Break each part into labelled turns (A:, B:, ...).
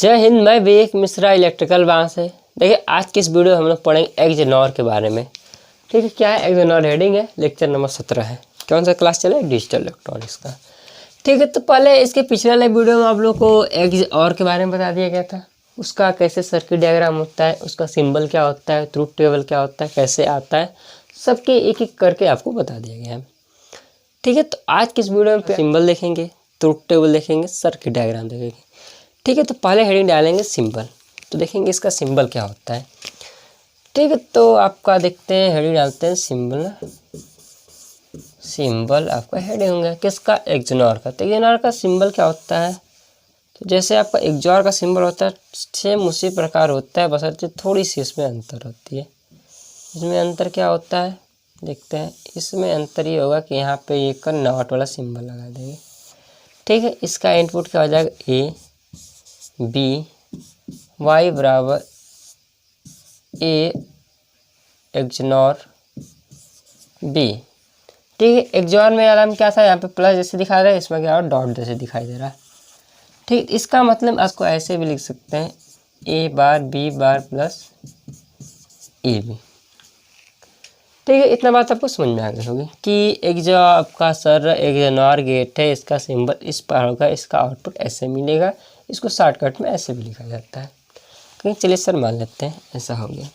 A: जय हिंद, मैं विवेक Mishra electrical branch से। देखिए आज की इस वीडियो में हम लोग पढ़ेंगे एक्सनॉर के बारे में। ठीक है, क्या है एक्सनॉर? हेडिंग है, लेक्चर नंबर 17 है। कौन सा क्लास चला है? डिजिटल इलेक्ट्रॉनिक्स का। ठीक है, तो पहले इसके पिछले वाले वीडियो में आप लोग को एक्सनॉर के बारे में बता दिया गया था। उसका कैसे सर्किट डायग्राम होता है, उसका सिंबल क्या होता है, ट्रूथ टेबल क्या होता है, कैसे आता है, सबके एक एक करके आपको बता दिया गया है। ठीक है, तो आज की इस वीडियो में सिंबल देखेंगे, ट्रूथ टेबल देखेंगे, सर्किट डायग्राम देखेंगे। ठीक है, तो पहले हेडिंग डालेंगे सिंबल, तो देखेंगे इसका सिंबल क्या होता है। ठीक है, तो आपका देखते हैं, हेडिंग डालते हैं सिंबल। सिंबल आपका हेडिंग होगा किसका? एक्सनॉर का। तो एक्सनॉर का सिंबल क्या होता है? तो जैसे आपका एक्सनॉर का सिंबल होता है सेम उसी प्रकार होता है, बशर्ते थोड़ी सी इसमें अंतर होती है। इसमें अंतर क्या होता है देखते हैं। इसमें अंतर ये होगा कि यहाँ पे एक नॉट वाला सिंबल लगा देंगे। ठीक है, इसका इनपुट क्या हो जाएगा? ए बी वाई बराबर ए एक्सनॉर बी। ठीक है, एक्सनॉर में आराम क्या था? यहाँ पे प्लस जैसे दिखा रहा है, इसमें क्या हो? डॉट जैसे दिखाई दे रहा है। ठीक, इसका मतलब आपको ऐसे भी लिख सकते हैं, A bar B bar plus A B. ठीक है, इतना बात आपको समझ में आ गई होगी कि एक जो आपका सर एक्सनॉर गेट है, इसका सिंबल इस पर होगा, इसका आउटपुट ऐसे मिलेगा। इसको शॉर्टकट में ऐसे भी लिखा जाता है। कहीं चलिए सर मान लेते हैं ऐसा हो गया।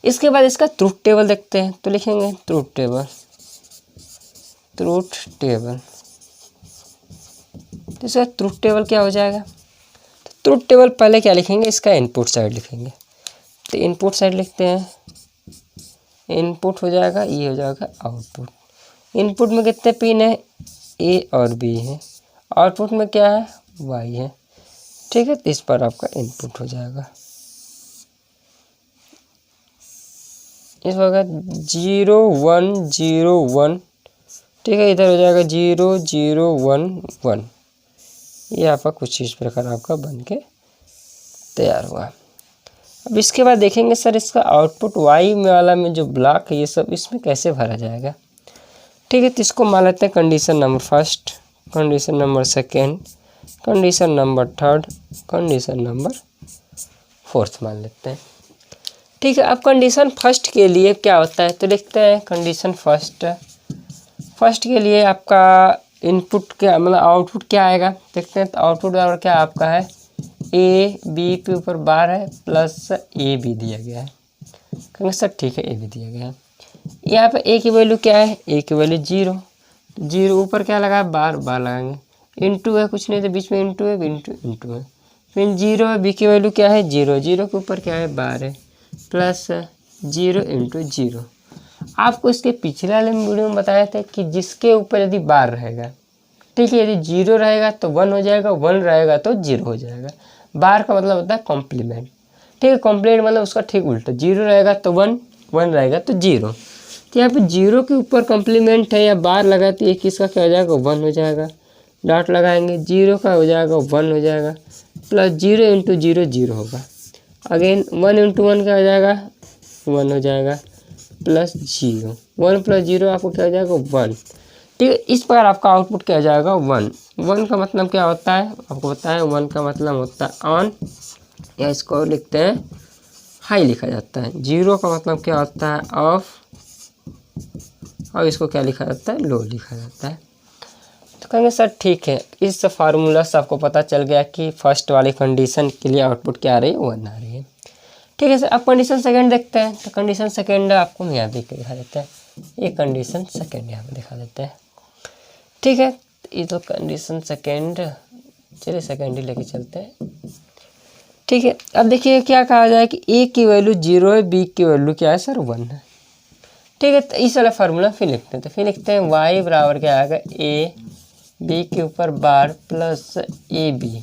A: इसके बाद इसका ट्रूथ टेबल देखते हैं, तो लिखेंगे ट्रूथ टेबल। ट्रूथ टेबल, तो इसका ट्रूथ टेबल क्या हो जाएगा? तो ट्रूथ टेबल पहले क्या लिखेंगे? इसका इनपुट साइड लिखेंगे। तो इनपुट साइड लिखते हैं, इनपुट हो जाएगा, ये हो जाएगा आउटपुट। इनपुट में कितने पिन है? ए और बी है। आउटपुट में क्या है? वाई है। ठीक है, तो इस पर आपका इनपुट हो जाएगा, इस होगा 0 1 0 1। ठीक है, इधर हो जाएगा 0 0 1 1। ये आपका कुछ इस प्रकार आपका बन के तैयार हुआ। अब इसके बाद देखेंगे सर इसका आउटपुट वाई में वाला में जो ब्लॉक है ये सब इसमें कैसे भरा जाएगा। ठीक है, तो इसको मान लेते हैं condition number first, condition number second, condition number third, condition number fourth मान लेते हैं। ठीक है, अब कंडीशन फर्स्ट के लिए क्या होता है? तो देखते हैं कंडीशन फर्स्ट। फर्स्ट के लिए आपका इनपुट क्या मतलब आउटपुट क्या आएगा देखते हैं। तो आउटपुट बराबर क्या आपका है? ए बी के ऊपर बार है प्लस ए बी दिया गया है। कहेंगे सर ठीक है, ए बी दिया गया है। यहाँ पे ए की वैल्यू क्या है? ए की वैल्यू 0। 0 ऊपर क्या लगा है? बार बार लगाएंगे। इंटू है, कुछ नहीं तो बीच में इंटू है, इंटू इंटू है। फिर 0 है, बी की वैल्यू क्या है? 0। 0 के ऊपर क्या है? बार है प्लस 0 इंटू 0। आपको इसके पिछले वाले वीडियो में बताया था कि जिसके ऊपर यदि बार रहेगा, ठीक है, यदि 0 रहेगा तो 1 हो जाएगा, 1 रहेगा तो 0 हो जाएगा। बार का मतलब होता है कॉम्प्लीमेंट। ठीक है, कॉम्प्लीमेंट मतलब उसका ठीक उल्टा, 0 रहेगा तो 1, 1 रहेगा तो 0। तो यहाँ पे 0 के ऊपर कॉम्प्लीमेंट है या बार लगा तो एक इसका क्या हो जाएगा? 1 हो जाएगा। डॉट लगाएंगे, 0 का हो जाएगा 1 हो जाएगा, प्लस 0 इंटू 0 0 होगा। अगेन 1 इंटू 1 क्या हो जाएगा? 1 हो जाएगा, प्लस 0। 1 प्लस 0 आपको क्या हो जाएगा? 1। ठीक है, इस प्रकार आपका आउटपुट क्या हो जाएगा? 1। 1 का मतलब क्या होता है आपको पता है? 1 का मतलब होता है ऑन, या इसको लिखते हैं हाई लिखा जाता है। 0 का मतलब क्या होता है? ऑफ, और इसको क्या लिखा जाता है? लो लिखा जाता है। तो कहेंगे सर ठीक है, इस फार्मूला से आपको पता चल गया कि फर्स्ट वाली कंडीशन के लिए आउटपुट क्या आ रही है? 1 आ रही है। ठीक है सर, अब कंडीशन सेकंड देखते हैं। तो कंडीशन सेकंड आपको यहाँ देख के दिखा देते हैं, ये कंडीशन सेकंड यहाँ पे दिखा देते हैं। ठीक है, ये तो कंडीशन सेकंड, चलिए सेकंड ही लेके चलते हैं। ठीक है, अब देखिए क्या कहा जाए कि ए की वैल्यू 0 है, बी की वैल्यू क्या है सर? 1 है। ठीक है, तो इस वाला फार्मूला फिर लिखते हैं। तो फिर लिखते हैं वाई बराबर क्या आएगा? ए बी के ऊपर बार प्लस ए बी।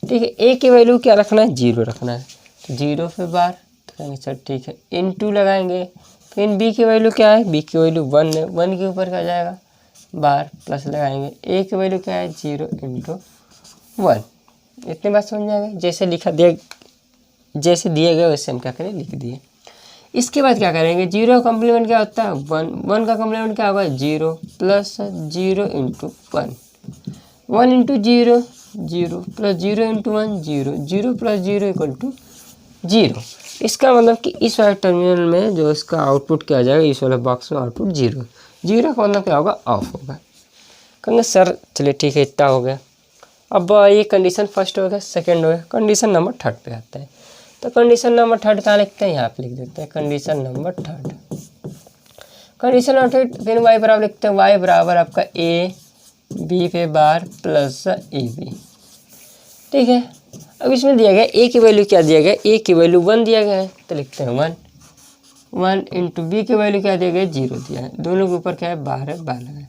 A: ठीक है, ए की वैल्यू क्या रखना है? 0 रखना है, तो 0 पे बार। तो कहेंगे सर ठीक है, इंटू लगाएंगे। फिर बी की वैल्यू क्या है? बी की वैल्यू 1 है, 1 के ऊपर क्या आ जाएगा? बार प्लस लगाएंगे। ए की वैल्यू क्या है? 0 इंटू 1। इतनी बात समझ जाएगा। जैसे लिखा दिया, जैसे दिए गए वैसे हम क्या करें? लिख दिए। इसके बाद क्या करेंगे? 0 का कॉम्प्लीमेंट क्या होता है? 1। 1 का कॉम्प्लीमेंट क्या होगा? 0 plus 0 into 1। 1 into 0 0 plus 0 into 1 0, 0 plus 0 equal to 0। इसका मतलब कि इस वाले टर्मिनल में जो इसका आउटपुट क्या आ जाएगा, इस वाले बॉक्स में आउटपुट 0, 0 का मतलब क्या होगा, ऑफ होगा। कहेंगे सर चलिए ठीक है इतना हो गया। अब ये कंडीशन फर्स्ट हो गया, सेकेंड हो गया, कंडीशन नंबर थर्ड पे आता है। तो कंडीशन नंबर थर्ड कहाँ लिखते हैं, यहाँ पे लिख देते हैं condition number third. Condition number third फिर वाई बराबर लिखते हैं, वाई बराबर आपका ए बी पे बार प्लस ए बी। ठीक है, अब इसमें दिया गया ए की वैल्यू क्या दिया गया, ए की वैल्यू 1 दिया गया है तो लिखते हैं 1, 1 इंटू बी की वैल्यू क्या दिया गया, 0 दिया है, दोनों के ऊपर क्या है, बार है, बार है,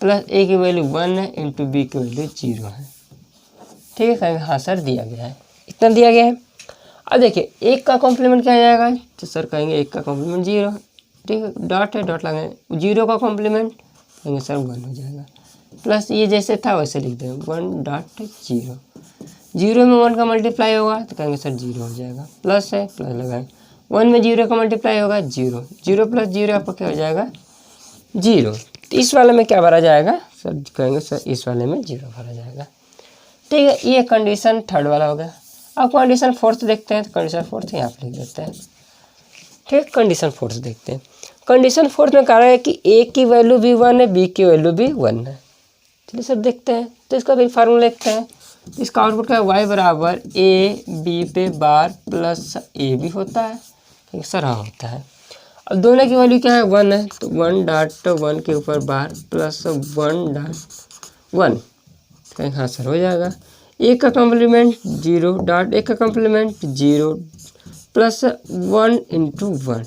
A: प्लस ए की वैल्यू 1 है इंटू बी की वैल्यू 0 है। ठीक है, कहेंगे हाँ सर दिया गया है, इतना दिया गया है। अब देखिए एक का कॉम्प्लीमेंट क्या आ जाएगा, तो सर कहेंगे एक का कॉम्प्लीमेंट 0। ठीक है, डॉट है, डॉट लगाएंगे, 0 का कॉम्प्लीमेंट कहेंगे सर 1 हो जाएगा, प्लस ये जैसे था वैसे लिख देंगे 1 डॉट 0, 0 में 1 का मल्टीप्लाई होगा तो कहेंगे सर 0 हो जाएगा, प्लस है, प्लस लगाएंगे, 1 में 0 का मल्टीप्लाई होगा 0, 0 प्लस 0 आपका क्या हो जाएगा 0। तो इस वाले में क्या भरा जाएगा, सर कहेंगे सर इस वाले में 0 भरा जाएगा। ठीक है, ये कंडीशन थर्ड वाला हो गया। अब कंडीशन फोर्थ देखते हैं, तो कंडीशन फोर्थ यहाँ पे लिख देते हैं। ठीक है, कंडीशन फोर्थ देखते हैं। कंडीशन फोर्थ में कह रहा है कि ए की वैल्यू भी 1 है, बी की वैल्यू भी 1 है। चलिए सर देखते हैं, तो इसका भी फार्मूला लिखते हैं। इसका आउटपुट क्या है, वाई बराबर ए बी पे बार प्लस ए बी होता है। ठीक सर हाँ होता है। अब दोनों की वैल्यू क्या है 1 है, तो 1 डॉट 1 के ऊपर बार प्लस 1 डॉट 1, कहेंगे हाँ सर हो जाएगा। एक का कॉम्प्लीमेंट 0 डॉट एक का कॉम्प्लीमेंट 0 प्लस 1 इंटू 1,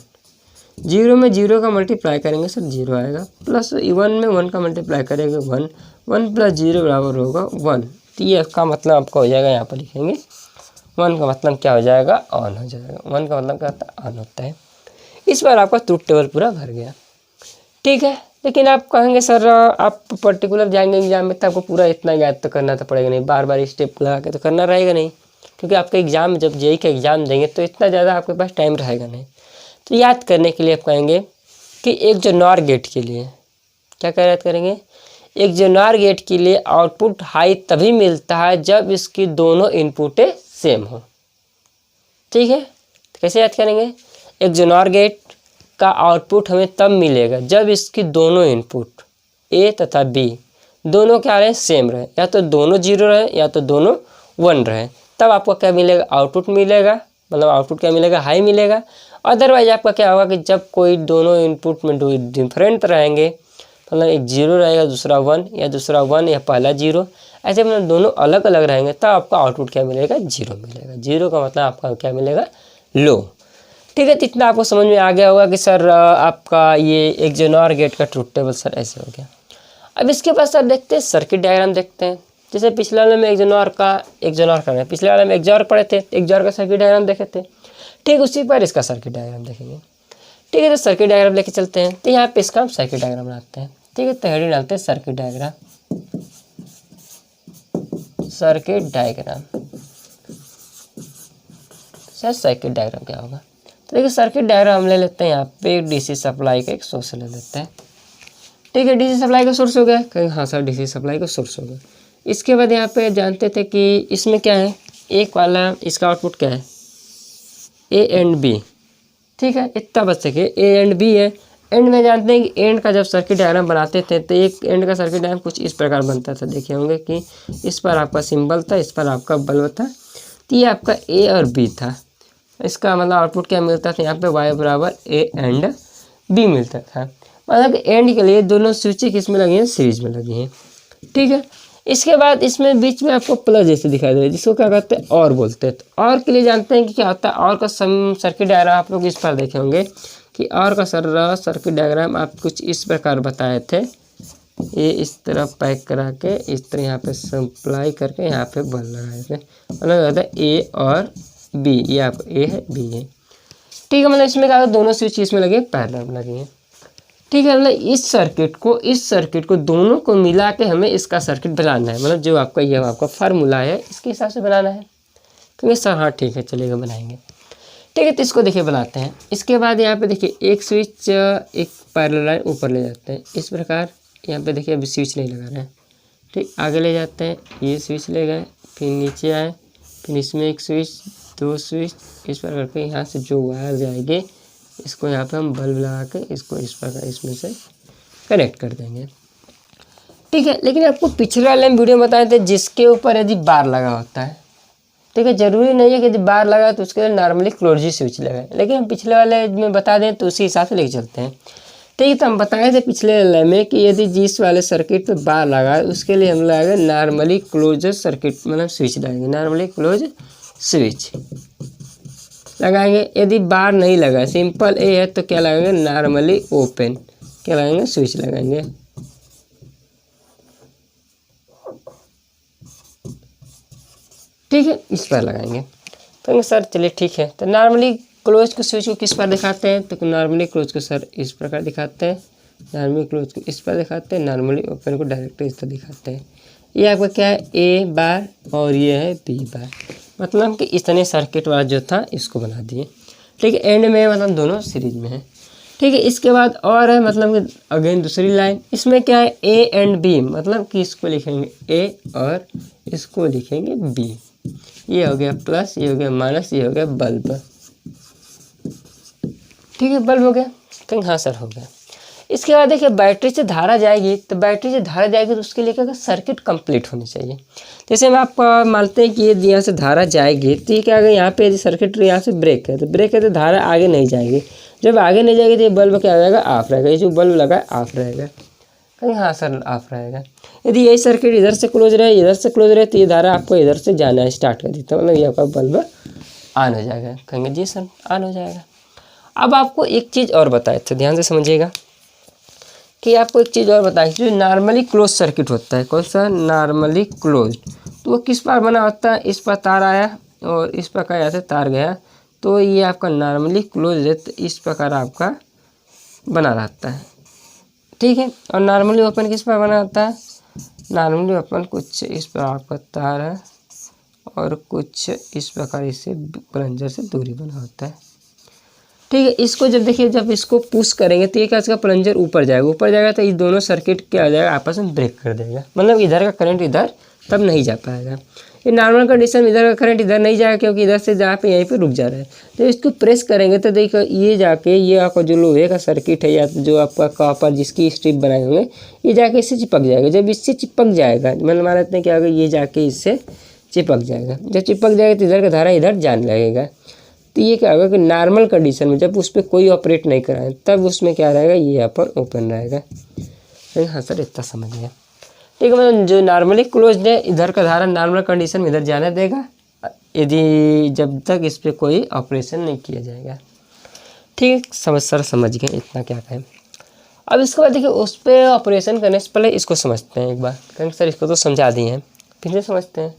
A: 0 में 0 का मल्टीप्लाई करेंगे सर 0 आएगा, प्लस 1 में 1 का मल्टीप्लाई करेंगे 1, 1 प्लस 0 बराबर होगा 1। तो ये का मतलब आपका हो जाएगा, यहाँ पर लिखेंगे 1 का मतलब क्या हो जाएगा, ऑन हो जाएगा। 1 का मतलब क्या होता है, ऑन होता है। इस बार आपका ट्रूथ टेबल पूरा भर गया। ठीक है, लेकिन आप कहेंगे सर आप पर्टिकुलर जाएंगे एग्जाम में तो आपको पूरा इतना याद तो करना तो पड़ेगा नहीं, बार बार स्टेप लगा के तो करना रहेगा नहीं, क्योंकि आपका एग्ज़ाम जब जेईई का एग्ज़ाम देंगे तो इतना ज़्यादा आपके पास टाइम रहेगा नहीं। तो याद करने के लिए आप कहेंगे कि एक जो नॉर गेट के लिए क्या कह याद करेंगे, एक जो नॉर गेट के लिए आउटपुट हाई तभी मिलता है जब इसकी दोनों इनपुटें सेम हो। ठीक है, तो कैसे याद करेंगे, एक जो नॉर गेट का आउटपुट हमें तब मिलेगा जब इसकी दोनों इनपुट ए तथा बी दोनों क्या रहे, सेम रहे, या तो दोनों 0 रहे या तो दोनों 1 रहे, तब आपको क्या मिलेगा, आउटपुट मिलेगा। मतलब आउटपुट क्या मिलेगा, हाई मिलेगा। अदरवाइज आपका क्या होगा कि जब कोई दोनों इनपुट में दो डिफरेंट रहेंगे, मतलब एक 0 रहेगा दूसरा 1 या दूसरा 1 या पहला 0, ऐसे मतलब दोनों अलग अलग रहेंगे, तब आपका आउटपुट क्या मिलेगा, 0 मिलेगा। 0 का मतलब आपका क्या मिलेगा, लो। ठीक है, तो इतना आपको समझ में आ गया होगा कि सर आपका ये एक जो नॉर गेट का ट्रूथ टेबल सर ऐसे हो गया। अब इसके बाद सर देखते हैं सर्किट डायग्राम देखते हैं। जैसे पिछले वाले में एक जनौर का है, पिछले वाले में एक जॉर पढ़े थे, एक जॉर का सर्किट डायग्राम देखे थे। ठीक उसी पर इसका सर्किट डायग्राम देखेंगे। ठीक है, तो सर्किट डायग्राम लेके चलते हैं। तो यहाँ पे इसका हम सर्किट डायग्राम बनाते हैं। ठीक है, तो हेडिंग डालते हैं circuit diagram. Circuit diagram sir circuit diagram क्या होगा, तो देखिए सर्किट डायग्राम हम ले लेते हैं। यहाँ पे डीसी सप्लाई का एक सोर्स ले लेते हैं। ठीक है, डीसी सप्लाई का सोर्स हो गया, कहेंगे हाँ सर डीसी सप्लाई का सोर्स हो गया। इसके बाद यहाँ पे जानते थे कि इसमें क्या है, एक वाला इसका आउटपुट क्या है, ए एंड बी। ठीक है, इतना बच सके, ए एंड बी है। एंड में जानते हैं कि एंड का जब सर्किट डायग्राम बनाते थे तो एक एंड का सर्किट डायग्राम कुछ इस प्रकार बनता था। देखे होंगे कि इस पर आपका सिंबल था, इस पर आपका बल्ब था, तो ये आपका ए और बी था। इसका मतलब आउटपुट क्या मिलता था, यहाँ पे वाई बराबर ए एंड बी मिलता था। मतलब कि एंड के लिए दोनों स्विचें किस में लगी हैं, सीरीज में लगी हैं। ठीक है, इसके बाद इसमें बीच में आपको प्लस जैसे दिखाई दे रहा है, जिसको क्या कहते हैं, और बोलते हैं। तो और के लिए जानते हैं कि क्या होता है, और का सर्किट डायग्राम आप लोग इस पर देखे होंगे कि और का सर्किट डायग्राम आप कुछ इस प्रकार बताए थे। ये इस तरह पैक करा के इस तरह यहाँ पे सप्लाई करके यहाँ पे बल लगाए थे, मतलब होता है ए और बी, ये आप ए है बी है। ठीक है, मतलब इसमें क्या दोनों स्विच इसमें लगे पैरेलल लगे हैं। ठीक है, मतलब इस सर्किट को दोनों को मिला के हमें इसका सर्किट बनाना है। मतलब जो आपका ये आपका फार्मूला है इसके हिसाब से बनाना है। क्योंकि सर हाँ ठीक है चलेगा बनाएंगे। ठीक है, तो इसको देखिए बनाते हैं। इसके बाद यहाँ पे देखिए एक स्विच एक पैरेलल लाइन ऊपर ले जाते हैं इस प्रकार। यहाँ पे देखिए अभी स्विच नहीं लगा रहे हैं। ठीक, आगे ले जाते हैं, ये स्विच ले गए, फिर नीचे आए, फिर इसमें एक स्विच, 2 स्विच, इस पर करके यहाँ से जो वायर जाएंगे इसको यहाँ पे हम बल्ब लगा के इसको इस प्रकार इसमें से कनेक्ट कर देंगे। ठीक है, लेकिन आपको पिछले वाले में वीडियो में बताए थे जिसके ऊपर यदि बार लगा होता है, ठीक है, ज़रूरी नहीं है कि यदि बार लगा तो उसके लिए नॉर्मली क्लोज ही स्विच लगाए, लेकिन हम पिछले वाले में बता दें तो उसी हिसाब से लेके चलते हैं। ठीक है, तो हम बताए थे पिछले वाले में कि यदि जिस वाले सर्किट पे बार लगा है उसके लिए हम लगाएंगे नॉर्मली क्लोज सर्किट, मतलब स्विच लगाएंगे, नॉर्मली क्लोज स्विच लगाएंगे। यदि बार नहीं लगा, सिंपल ए है, तो क्या लगाएंगे, नॉर्मली ओपन, क्या लगाएंगे, स्विच लगाएंगे। ठीक है, इस पर लगाएंगे। तो सर चलिए ठीक है, तो नॉर्मली क्लोज को स्विच को किस पर दिखाते हैं, तो नॉर्मली क्लोज को सर इस प्रकार दिखाते हैं, नॉर्मली क्लोज को इस पर दिखाते हैं, नॉर्मली ओपन को डायरेक्ट इस पर दिखाते हैं। ये आपका क्या है, ए बार और ये है बी बार, मतलब कि इतने सर्किट वाला जो था इसको बना दिए। ठीक है, एंड में मतलब दोनों सीरीज में है। ठीक है, इसके बाद और है, मतलब कि अगेन दूसरी लाइन, इसमें क्या है, ए एंड बी, मतलब कि इसको लिखेंगे ए और इसको लिखेंगे बी। ये हो गया प्लस, ये हो गया माइनस, ये हो गया बल्ब। ठीक है, बल्ब हो गया, तो हाँ सर हो गया। इसके बाद देखिए बैटरी से धारा जाएगी, तो बैटरी से धारा जाएगी तो उसके लिए क्या सर्किट कंप्लीट होनी चाहिए। जैसे हम आपको मानते हैं कि ये यहाँ से धारा जाएगी, तो ये क्या होगा, यहाँ पे यदि सर्किट यहाँ से ब्रेक है, तो ब्रेक है तो धारा आगे नहीं जाएगी। जब आगे नहीं जाएगी तो ये बल्ब क्या हो जाएगा, ऑफ रहेगा, ये जो बल्ब लगा है ऑफ रहेगा। कहीं हाँ सर ऑफ रहेगा। यदि यही सर्किट इधर से क्लोज रहे, इधर से क्लोज रहे, तो ये धारा आपको इधर से जाना स्टार्ट कर देता है, मतलब ये आपका बल्ब ऑन हो जाएगा। कहेंगे जी सर ऑन हो जाएगा। अब आपको एक चीज़ और बताए थे, ध्यान से समझिएगा कि आपको एक चीज़ और बताई, जो नॉर्मली क्लोज सर्किट होता है, कौन सा, नॉर्मली क्लोज, तो वो किस पर बना होता है, इस पर तार आया और इस प्रकार ऐसे तार गया, तो ये आपका नॉर्मली क्लोज है, तो इस प्रकार आपका बना रहता है। ठीक है, और नॉर्मली ओपन किस पर बना होता है, नॉर्मली ओपन कुछ इस पर आपका तार है और कुछ इस प्रकार इससे प्लंजर से दूरी बना होता है। ठीक है, इसको जब देखिए जब इसको पुश करेंगे तो ये क्या, इसका प्लंजर ऊपर जाएगा तो ये दोनों सर्किट क्या हो जाएगा, आपस में ब्रेक कर देगा, मतलब इधर का करंट इधर तब नहीं जा पाएगा। ये नॉर्मल कंडीशन में इधर का करंट इधर नहीं जाएगा, क्योंकि इधर से जहाँ पे यहीं पे रुक जा रहा है। तो इसको प्रेस करेंगे तो देखो ये जाके, ये आपका जो लोहे का सर्किट है या जो आपका कॉपर जिसकी स्ट्रिप बनाए होंगे, ये जाके इससे चिपक जाएगा। जब इससे चिपक जाएगा, मतलब मान लेते हैं क्या होगा, ये जाके इससे चिपक जाएगा। जब चिपक जाएगा तो इधर का धारा इधर जाने लगेगा। तो ये क्या होगा कि नॉर्मल कंडीशन में जब उस पर कोई ऑपरेट नहीं कराए तब उसमें क्या रहेगा, ये यहाँ पर ओपन रहेगा। हाँ सर इतना समझ गया। ठीक है, मतलब जो नॉर्मली क्लोज्ड है, इधर का धारा नॉर्मल कंडीशन में इधर जाने देगा, यदि जब तक इस पर कोई ऑपरेशन नहीं किया जाएगा। ठीक, समझ गए, इतना क्या कहें। अब इसके बाद देखिए उस पर ऑपरेशन करने से पहले इसको समझते हैं एक बार, क्योंकि सर इसको तो समझा दिए हैं, फिर से समझते हैं।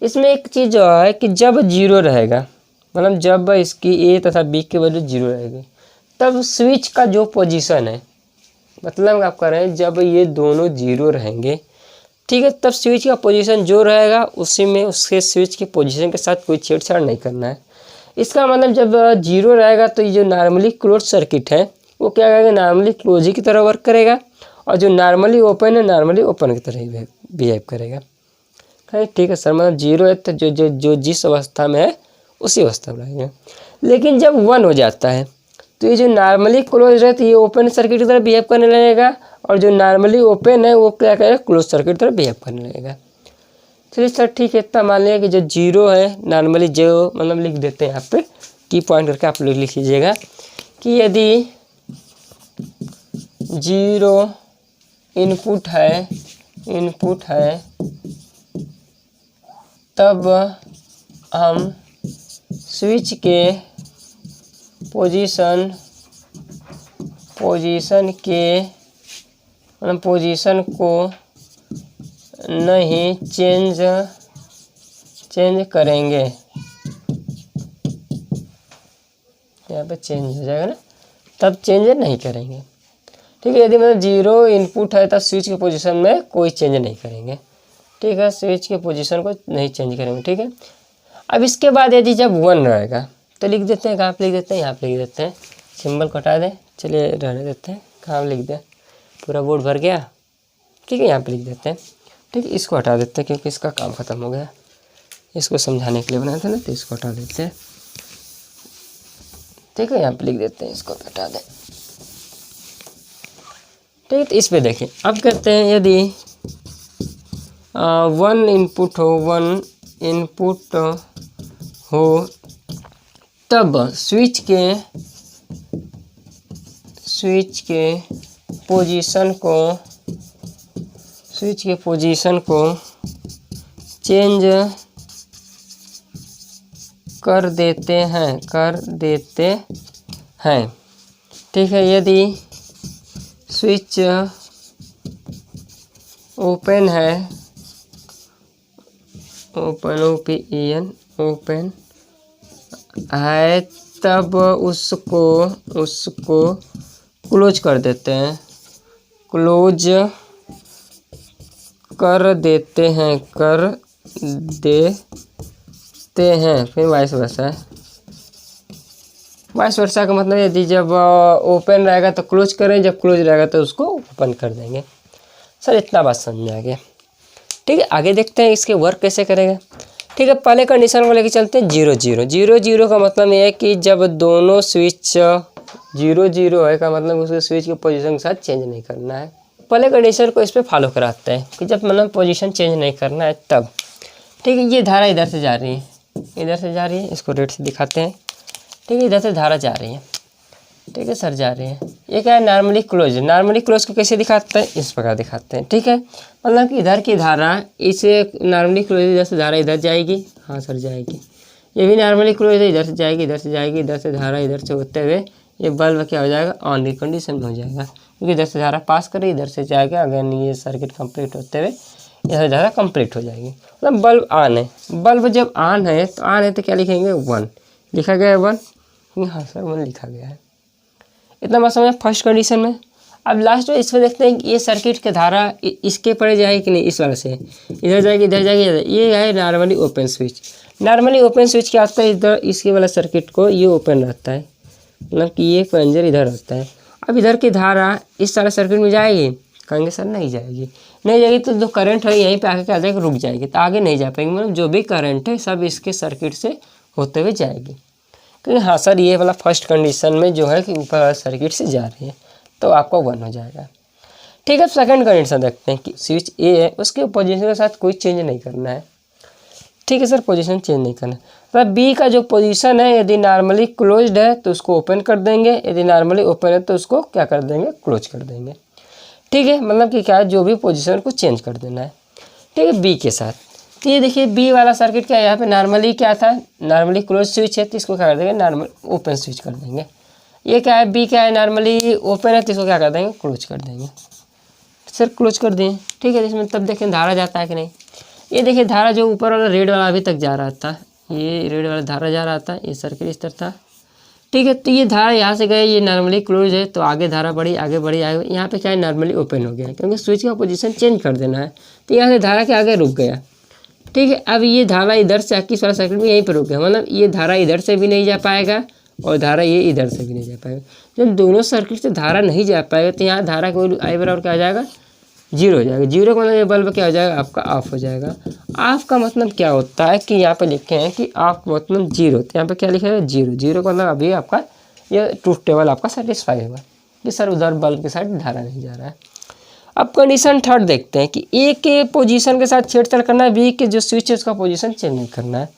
A: इसमें एक चीज़ जो है कि जब जीरो रहेगा, मतलब जब इसकी ए तथा बी के वैल्यू जीरो रहेगी, तब स्विच का जो पोजीशन है, मतलब आप कह रहे हैं जब ये दोनों जीरो रहेंगे, ठीक है, तब स्विच का पोजीशन जो रहेगा उसी में उसके स्विच के पोजीशन के साथ कोई छेड़छाड़ नहीं करना है। इसका मतलब जब जीरो रहेगा तो ये जो नॉर्मली क्लोज सर्किट है वो क्या करेगा, नॉर्मली क्लोज ही की तरह वर्क करेगा, और जो नॉर्मली ओपन है नॉर्मली ओपन की तरह ही बिहेव करेगा। ठीक है सर, मतलब जीरो है तो जो जो जो जिस अवस्था में है उसी अवस्था में रहेगा। लेकिन जब 1 हो जाता है तो ये जो नॉर्मली क्लोज है तो ये ओपन सर्किट की तरह बिहेव करने लगेगा, और जो नॉर्मली ओपन है वो क्या करेगा, क्लोज सर्किट की तरह बिहेव करने लगेगा। चलिए सर ठीक है, इतना मान लिया कि जो जीरो है नॉर्मली, जो मतलब लिख देते हैं यहाँ पे की पॉइंट करके आप लोग लिख लीजिएगा कि यदि जीरो इनपुट है तब हम स्विच के पोजीशन को नहीं चेंज करेंगे। यहाँ पे चेंज हो जाएगा ना, तब चेंज नहीं करेंगे। ठीक है, यदि मतलब जीरो इनपुट है तब स्विच के पोजीशन में कोई चेंज नहीं करेंगे। ठीक है, स्विच के पोजीशन को नहीं चेंज करेंगे। ठीक है, अब इसके बाद यदि जब 1 रहेगा तो लिख देते हैं, कहाँ पे लिख देते हैं, यहाँ पे लिख देते हैं, सिंबल कटा दें, चलिए रहने देते हैं, कहाँ लिख दें, पूरा बोर्ड भर गया। ठीक है, यहाँ पे लिख देते हैं। ठीक है, इसको हटा देते हैं क्योंकि इसका काम ख़त्म हो गया। इसको समझाने के लिए बनाया था ना, तो इसको हटा देते हैं। ठीक है, यहाँ पे लिख देते हैं, इसको हटा दें। ठीक है, तो इस पे देखिए, अब कहते हैं यदि 1 इनपुट हो तब स्विच के पोजीशन को चेंज कर देते हैं। ठीक है, यदि स्विच ओपन है, ओपन है, तब उसको क्लोज कर देते हैं, फिर वाइस वर्सा का मतलब यदि जब ओपन रहेगा तो क्लोज करें, जब क्लोज रहेगा तो उसको ओपन कर देंगे। सर इतना बात समझ में आ गया। ठीक है, आगे देखते हैं इसके वर्क कैसे करेगा। ठीक है, पहले कंडीशन को लेके चलते हैं 0 0 0 0 का मतलब ये है कि जब दोनों स्विच 0 0 है का मतलब उसके स्विच की पोजीशन के साथ चेंज नहीं करना है। पहले कंडीशन को इस पर फॉलो कराते हैं कि जब मतलब पोजीशन चेंज नहीं करना है तब। ठीक है, ये धारा इधर से जा रही है, इसको रेड से दिखाते हैं। ठीक है, इधर से धारा जा रही है। ठीक है सर, जा रही है। ये क्या है, नॉर्मली क्लोज को कैसे दिखाते हैं, इस प्रकार दिखाते हैं। ठीक है, मतलब कि इधर की धारा इसे नॉर्मली क्लोज, इधर से धारा इधर जाएगी, हाँ सर जाएगी। ये भी नॉर्मली क्लोज है, इधर से जाएगी, इधर से धारा इधर से होते हुए ये बल्ब क्या हो जाएगा, ऑन की कंडीशन में हो जाएगा, क्योंकि इधर से धारा पास करे, इधर से जाएगा। अगर ये सर्किट कंप्लीट होते हुए इधर धारा कंप्लीट हो जाएगी। मतलब बल्ब ऑन है। बल्ब जब ऑन है तो क्या लिखेंगे, 1 लिखा गया है, 1। हाँ सर 1 लिखा गया है। इतना बात समझ फर्स्ट कंडीशन में। अब लास्ट में इसमें देखते हैं कि ये सर्किट की धारा इसके पड़े जाएगी कि नहीं, इस वाले से इधर जाएगी, ये है normally open switch. Normally open switch क्या होता है, इधर इसके वाला सर्किट को ये ओपन रहता है, मतलब कि ये प्लंजर इधर रहता है। अब इधर की धारा इस सारे सर्किट में जाएगी, कहेंगे सर नहीं जाएगी तो जो करंट है यहीं पे आके क्या जाएगा, रुक जाएगी, तो आगे नहीं जा पाएंगे। मतलब जो भी करंट है सब इसके सर्किट से होते हुए जाएगी। क्योंकि हाँ सर ये वाला फर्स्ट कंडीशन में जो है कि ऊपर वाला सर्किट से जा रही है, तो आपका 1 हो जाएगा। ठीक है, सेकंड कंडीशन देखते हैं कि स्विच ए है, उसके पोजीशन के साथ कोई चेंज नहीं करना है। ठीक है सर, पोजीशन चेंज नहीं करना है। मतलब बी का जो पोजीशन है, यदि नॉर्मली क्लोज्ड है तो उसको ओपन कर देंगे, यदि नॉर्मली ओपन है तो उसको क्या कर देंगे, क्लोज कर देंगे। ठीक है, मतलब कि क्या है, जो भी पोजीशन को चेंज कर देना है। ठीक है, बी के साथ। तो ये देखिए बी वाला सर्किट क्या है, यहाँ पे नॉर्मली क्या था, नॉर्मली क्लोज स्विच है, तो इसको क्या कर देंगे, नॉर्मल ओपन स्विच कर देंगे। ये क्या है, बी क्या है, नॉर्मली ओपन है, तो इसको क्या कर देंगे, क्लोज कर देंगे। सर क्लोज कर दें। ठीक है, इसमें तब देखें धारा जाता है कि नहीं। ये देखिए धारा जो ऊपर वाला रेड वाला अभी तक जा रहा था, ये रेड वाला धारा जा रहा था, ये सर्किट इस तरह था। ठीक है, तो ये धारा यहाँ से गए, ये नॉर्मली क्लोज है, तो आगे धारा बढ़ी, आगे यहाँ पे क्या है, नॉर्मली ओपन हो गया, क्योंकि स्विच का पोजीशन चेंज कर देना है। तो यहाँ से धारा के आगे रुक गया। ठीक है, अब ये धारा इधर से इस वाला सर्किट में यहीं पर रुक गया, मतलब ये धारा इधर से भी नहीं जा पाएगा और धारा ये इधर से भी नहीं जा पाएगा। जब दोनों सर्किट से धारा नहीं जा पाएगा तो यहाँ धारा को आई बराबर क्या हो जाएगा, 0 हो जाएगा। 0 का मतलब ये बल्ब क्या हो जाएगा, आपका ऑफ हो जाएगा। ऑफ का मतलब क्या होता है कि यहाँ पे लिखे हैं कि ऑफ मतलब 0, तो यहाँ पे क्या लिखा है, 0। 0 का मतलब अभी आपका ये ट्रूथ टेबल आपका सेटिस्फाई होगा कि सर उधर बल्ब के साइड धारा नहीं जा रहा है। अब कंडीशन थर्ड देखते हैं कि ए के पोजीशन के साथ छेड़छाड़ करना है, बी के जो स्विच है उसका पोजीशन चेंज नहीं करना है।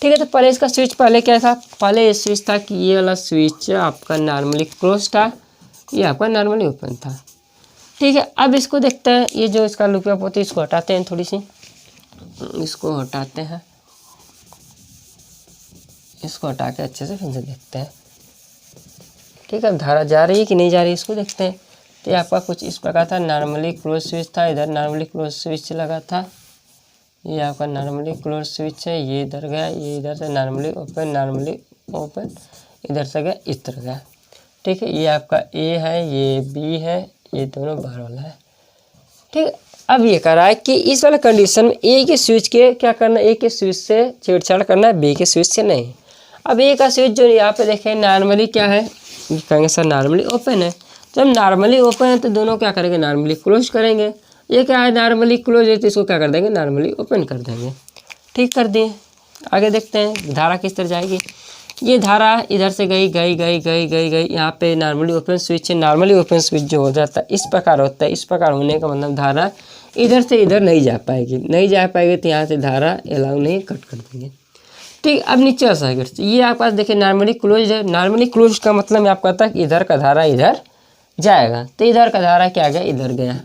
A: ठीक है, तो पहले इसका स्विच पहले क्या था, पहले ये स्विच था कि ये वाला स्विच आपका नॉर्मली क्लोज था, ये आपका नॉर्मली ओपन था। ठीक है, अब इसको देखते हैं, ये जो इसका लूप होती है इसको हटाते हैं, थोड़ी सी इसको हटाते हैं, इसको हटा के अच्छे से फिर से देखते हैं। ठीक है, अब धारा जा रही है कि नहीं जा रही है इसको देखते हैं। तो ये आपका कुछ इस प्रकार था, नॉर्मली क्लोज स्विच था, इधर नॉर्मली क्लोज स्विच लगा था, ये आपका नॉर्मली क्लोज स्विच है, ये इधर गया, ये इधर से नॉर्मली ओपन, इधर से गया, इस तरह गया। ठीक है, ये आपका ए है, ये बी है, ये दोनों बाहर वाला है। ठीक है, अब ये कह रहा है कि इस वाले कंडीशन में ए के स्विच के क्या करना है, ए के स्विच से छेड़छाड़ करना है, बी के स्विच से नहीं। अब ए का स्विच जो यहाँ पे देखें नॉर्मली क्या है, कहेंगे सर नॉर्मली ओपन है। जब नॉर्मली ओपन है तो दोनों क्या करेंगे, नॉर्मली क्लोज करेंगे। ये क्या है, नॉर्मली क्लोज है, तो इसको क्या कर देंगे, नॉर्मली ओपन कर देंगे। ठीक कर दिए। आगे देखते हैं धारा किस तरह जाएगी। ये धारा इधर से गई गई गई गई गई गई, यहाँ पे नॉर्मली ओपन स्विच है। नॉर्मली ओपन स्विच जो हो जाता है इस प्रकार होता है। इस प्रकार होने का मतलब धारा इधर से इधर नहीं जा पाएगी, नहीं जा पाएगी तो यहाँ से धारा अलाउ नहीं, कट कर देंगे। ठीक, अब नीचे का सर्किट, ये आपके पास देखिए नॉर्मली क्लोज है। नॉर्मली क्लोज का मतलब मैं आपको कहता है कि इधर का धारा इधर जाएगा, तो इधर का धारा क्या गया, इधर गया।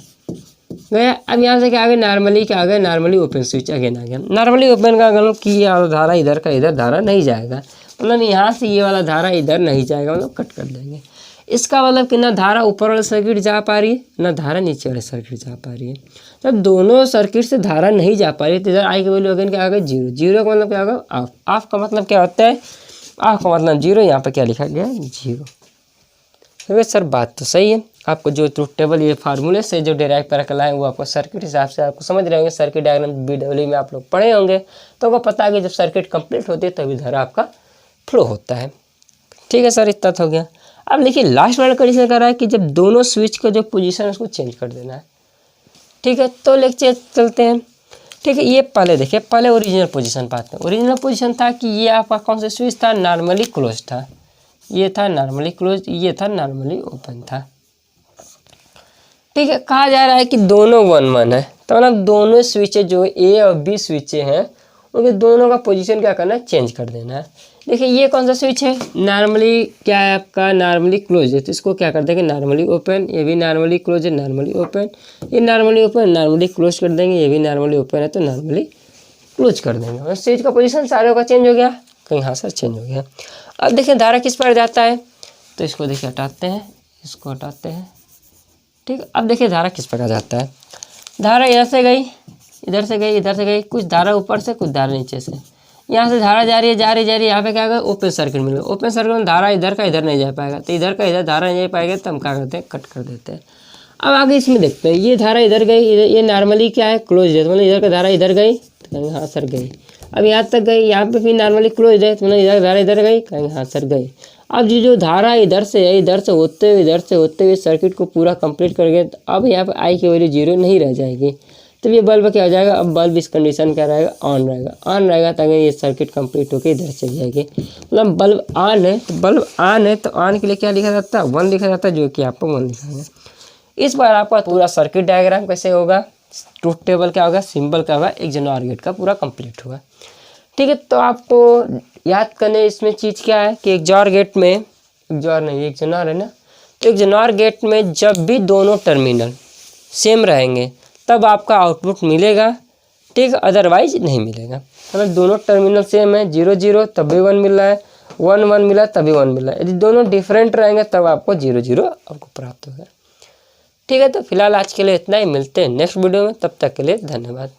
A: अब यहाँ से क्या आ गया, नॉर्मली क्या आ गया, नॉर्मली ओपन स्विच अगेन आ गया। नॉर्मली ओपन का मतलब कि ये वाला धारा इधर का इधर धारा नहीं जाएगा, मतलब यहाँ से ये वाला धारा इधर नहीं जाएगा, मतलब कट कर देंगे। इसका मतलब कि ना धारा ऊपर वाले सर्किट जा पा रही है, ना धारा नीचे वाले सर्किट जा पा रही है। जब दोनों सर्किट से धारा नहीं जा पा रही तो इधर आई की वैल्यू अगेन क्या आ गया, जीरो। जीरो का मतलब क्या होगा, ऑफ। ऑफ का मतलब क्या होता है, ऑफ का मतलब जीरो। यहाँ पर क्या लिखा गया, जीरो। तो सर बात तो सही है, आपको जो ट्रुथ टेबल ये फार्मूले से जो डिराइव कर के लाए वो आपको सर्किट हिसाब से आपको समझ रहे होंगे। सर्किट डायग्राम BW में आप लोग पढ़े होंगे, तो आपको पता है कि जब सर्किट कंप्लीट होती है तभी धारा आपका फ्लो होता है। ठीक है सर, इतना तो हो गया। अब देखिए लास्ट वाला कंडीशन कर रहा है कि जब दोनों स्विच का जो पोजीशन है उसको चेंज कर देना है। ठीक है, तो लेक्चर चलते हैं। ठीक है, ये पहले देखिए, पहले ओरिजिनल पोजीशन पाते हैं। ओरिजिनल पोजीशन था कि ये आपका कौन सा स्विच था, नॉर्मली क्लोज था। ये था नॉर्मली क्लोज, ये था नॉर्मली ओपन था। ठीक है, कहा जा रहा है कि दोनों 1 1 है, तो मतलब दोनों स्विचें जो A और B स्विचें हैं उनके दोनों का पोजीशन क्या करना है, चेंज कर देना है। देखिए ये कौन सा स्विच है, नॉर्मली क्या है आपका, नॉर्मली क्लोज है, तो इसको क्या कर देंगे, नॉर्मली ओपन। ये भी नॉर्मली क्लोज है, नॉर्मली ओपन। ये नॉर्मली ओपन, नॉर्मली क्लोज कर देंगे। ये भी नॉर्मली ओपन है तो नॉर्मली क्लोज कर देंगे। और स्विच का पोजीशन सारों का चेंज हो गया, कहीं हाँ सर चेंज हो गया। अब देखिए धारा किस पर जाता है, तो इसको देखिए हटाते हैं, इसको हटाते हैं। ठीक है, अब देखिए धारा किस प्रकार जाता है। धारा यहाँ से गई, इधर से गई, इधर से गई, कुछ धारा ऊपर से, कुछ धारा नीचे से। यहाँ से धारा जा रही है, जा रही है, यहाँ पे क्या होगा, ओपन सर्किट मिलेगा। ओपन सर्किट में धारा इधर का इधर नहीं जा पाएगा, तो इधर का इधर धारा नहीं जा पाएगा, तो हम क्या करते हैं, कट कर देते हैं। अब आगे इसमें देखते हैं, ये धारा इधर गई, ये नॉर्मली क्या है, क्लोज है, मतलब इधर का धारा इधर गई, तो हाँ सर गई। अब यहाँ तक गई, यहाँ पे फिर नॉर्मली क्लोज है, तो मतलब इधर धारा इधर गई, कहेंगे हाँ सर गई। अब जो धारा इधर से है, इधर से होते हुए इधर से होते हुए सर्किट को पूरा कंप्लीट कर गए, तो अब यहाँ पे आई की वैल्यू जीरो नहीं रह जाएगी। तो ये बल्ब क्या हो जाएगा, अब बल्ब इस कंडीशन क्या रहेगा, ऑन रहेगा। ऑन रहेगा ताकि ये सर्किट कंप्लीट होकर इधर चली जाएगी। मतलब बल्ब ऑन है, तो बल्ब ऑन है, तो ऑन के लिए क्या लिखा जाता है, 1 लिखा जाता है, जो कि आपको 1 लिखा है। इस बार आपका पूरा सर्किट डायग्राम कैसे होगा, ट्रुथ टेबल क्या होगा, सिंबल क्या होगा, एक जनॉर गेट का पूरा कंप्लीट होगा। ठीक है, तो आपको याद करने इसमें चीज़ क्या है कि एक जॉर गेट में, एक जॉर नहीं एक जनॉर है ना, तो एक जनॉर गेट में जब भी दोनों टर्मिनल सेम रहेंगे तब आपका आउटपुट मिलेगा। ठीक, अदरवाइज नहीं मिलेगा। मतलब दोनों टर्मिनल सेम है, 0 0 तब भी 1 मिल रहा है, 1 1 मिला तभी 1 मिल रहा है। यदि दोनों डिफरेंट रहेंगे तब आपको 0 0 आपको प्राप्त होगा। ठीक है, तो फिलहाल आज के लिए इतना ही, मिलते हैं नेक्स्ट वीडियो में, तब तक के लिए धन्यवाद।